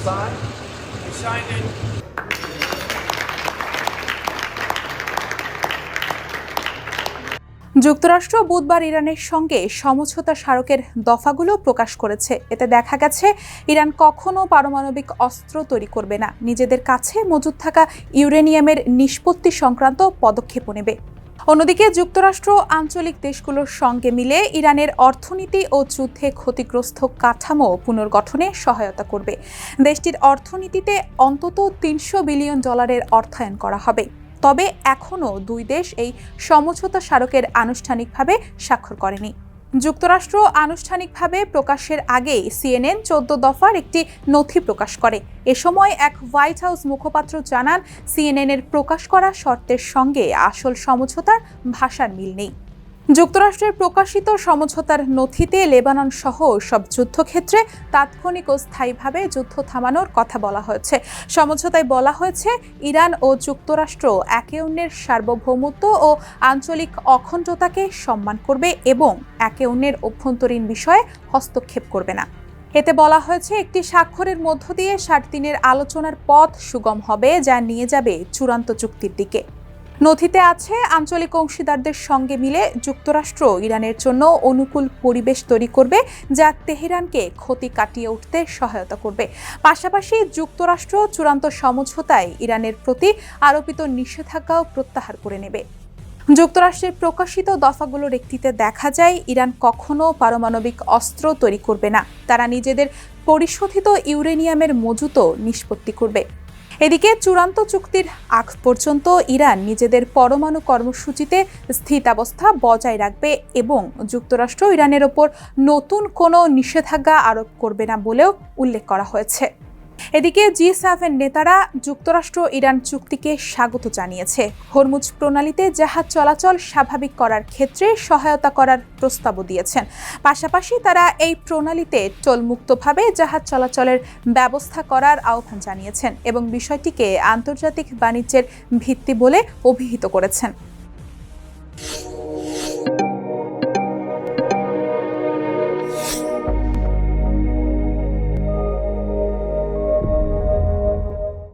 Sign. You signed it. যুক্তরাষ্ট্র বুধবার ইরানের সঙ্গে সমঝোতা স্মারকের দফাগুলো প্রকাশ করেছে। এতে দেখা গেছে ইরান কখনো পারমাণবিক অস্ত্র তৈরি করবে না, নিজেদের কাছে মজুদ থাকা ইউরেনিয়ামের নিষ্পত্তি সংক্রান্ত পদক্ষেপও নেবে। অন্যদিকে যুক্তরাষ্ট্র আঞ্চলিক দেশগুলোর সঙ্গে মিলে ইরানের অর্থনীতি ও যুদ্ধে ক্ষতিগ্রস্ত কাঠামো পুনর্গঠনে সহায়তা করবে। দেশটির অর্থনীতিতে অন্তত $300 বিলিয়ন অর্থায়ন করা হবে। তবে এখনও দুই দেশ এই সমঝোতা স্মারকের আনুষ্ঠানিকভাবে স্বাক্ষর করেনি। যুক্তরাষ্ট্র আনুষ্ঠানিকভাবে প্রকাশের আগেই CNN 14 দফার একটি নথি প্রকাশ করে। এ সময় এক হোয়াইট হাউস মুখপাত্র জানান, CNN এর প্রকাশ করা শর্তের সঙ্গে আসল সমঝোতার ভাষার মিল নেই। যুক্তরাষ্ট্রের প্রকাশিত সমঝোতার নথিতে লেবানন সহ সব যুদ্ধক্ষেত্রে তাৎক্ষণিক ও স্থায়ীভাবে যুদ্ধ থামানোর কথা বলা হয়েছে। সমঝোতায় বলা হয়েছে, ইরান ও যুক্তরাষ্ট্র একে অন্যের সার্বভৌমত্ব ও আঞ্চলিক অখণ্ডতাকে সম্মান করবে এবং একে অন্যের অভ্যন্তরীণ বিষয়ে হস্তক্ষেপ করবে না। এতে বলা হয়েছে, একটি স্বাক্ষরের মধ্য দিয়ে 60 দিনের আলোচনার পথ সুগম হবে, যা নিয়ে যাবে চূড়ান্ত চুক্তির দিকে। নথিতে আছে, আঞ্চলিক অংশীদারদের সঙ্গে মিলে যুক্তরাষ্ট্র ইরানের জন্য অনুকূল পরিবেশ তৈরি করবে, যা তেহরানকে ক্ষতি কাটিয়ে উঠতে সহায়তা করবে। পাশাপাশি যুক্তরাষ্ট্র চূড়ান্ত সমঝোতায় ইরানের প্রতি আরোপিত নিষেধাজ্ঞাও প্রত্যাহার করে নেবে। যুক্তরাষ্ট্রের প্রকাশিত দফাগুলোর একটিতে দেখা যায়, ইরান কখনো পারমাণবিক অস্ত্র তৈরি করবে না, তারা নিজেদের পরিশোধিত ইউরেনিয়ামের মজুতও নিষ্পত্তি করবে। এদিকে চূড়ান্ত চুক্তির আগ পর্যন্ত ইরান নিজেদের পরমাণু কর্মসূচিতে স্থিতাবস্থা বজায় রাখবে এবং যুক্তরাষ্ট্র ইরানের ওপর নতুন কোনো নিষেধাজ্ঞা আরোপ করবে না বলেও উল্লেখ করা হয়েছে। এদিকে G7 নেতারা যুক্তরাষ্ট্র ইরান চুক্তিকে স্বাগত জানিয়েছে। হরমুজ প্রণালীতে জাহাজ চলাচল স্বাভাবিক করার ক্ষেত্রে সহায়তা করার প্রস্তাবও দিয়েছেন। পাশাপাশি তারা এই প্রণালীতে টোলমুক্তভাবে জাহাজ চলাচলের ব্যবস্থা করার আহ্বান জানিয়েছেন এবং বিষয়টিকে আন্তর্জাতিক বাণিজ্যের ভিত্তি বলে অভিহিত করেছেন।